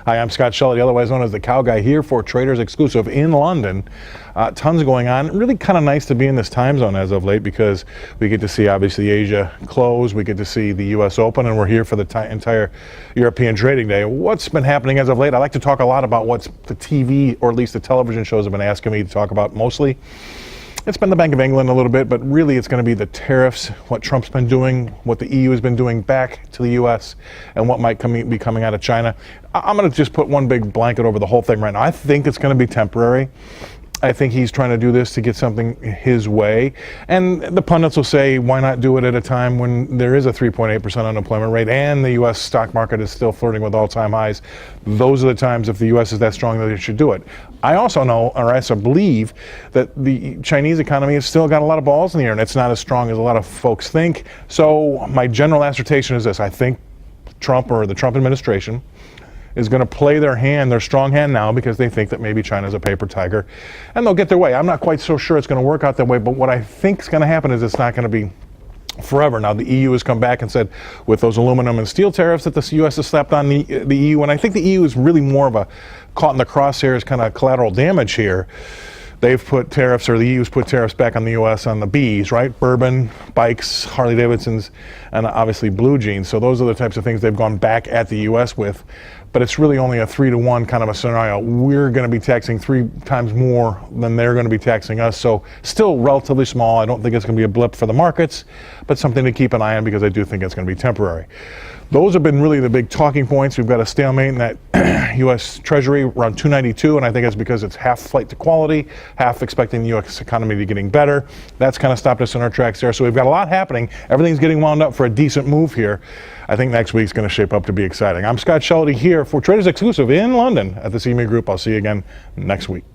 Hi, I'm Scott Shellady, otherwise known as the Cow Guy, here for Traders Exclusive in London. Tons going on. Really kind of nice to be in this time zone as of late because we get to see obviously Asia close, we get to see the U.S. Open, and we're here for the entire European trading day. What's been happening as of late? I like to talk a lot about what's the TV, or at least the television shows have been asking me to talk about mostly. It's been the Bank of England a little bit, but really it's going to be the tariffs, what Trump's been doing, what the EU has been doing back to the U.S., and what might be coming out of China. I'm going to just put one big blanket over the whole thing right now. I think it's going to be temporary. I think he's trying to do this to get something his way. And the pundits will say, why not do it at a time when there is a 3.8% unemployment rate and the U.S. stock market is still flirting with all-time highs? Those are the times, if the U.S. is that strong, that they should do it. I also know, or I also believe, that the Chinese economy has still got a lot of balls in the air, and it's not as strong as a lot of folks think. So my general assertion is this: I think Trump, or the Trump administration, is going to play their strong hand now, because they think that maybe China's a paper tiger and they'll get their way. I'm not quite so sure it's going to work out that way, but what I think is going to happen is it's not going to be forever. Now, the EU has come back and said, with those aluminum and steel tariffs that the U.S. has slapped on the EU, and I think the EU is really more of a caught in the crosshairs kind of collateral damage here. They've put tariffs, or the EU's put tariffs back on the U.S. on the Bs, right? Bourbon, bikes, Harley Davidsons, and obviously blue jeans. So those are the types of things they've gone back at the U.S. with. But it's really only a 3-to-1 kind of a scenario. We're going to be taxing 3 times more than they're going to be taxing us. So still relatively small. I don't think it's going to be a blip for the markets, but something to keep an eye on, because I do think it's going to be temporary. Those have been really the big talking points. We've got a stalemate in that U.S. Treasury around 292, and I think it's because it's half flight to quality, half expecting the U.S. economy to be getting better. That's kind of stopped us in our tracks there. So we've got a lot happening. Everything's getting wound up for a decent move here. I think next week's going to shape up to be exciting. I'm Scott Shellady, here for Traders Exclusive in London at the CME Group. I'll see you again next week.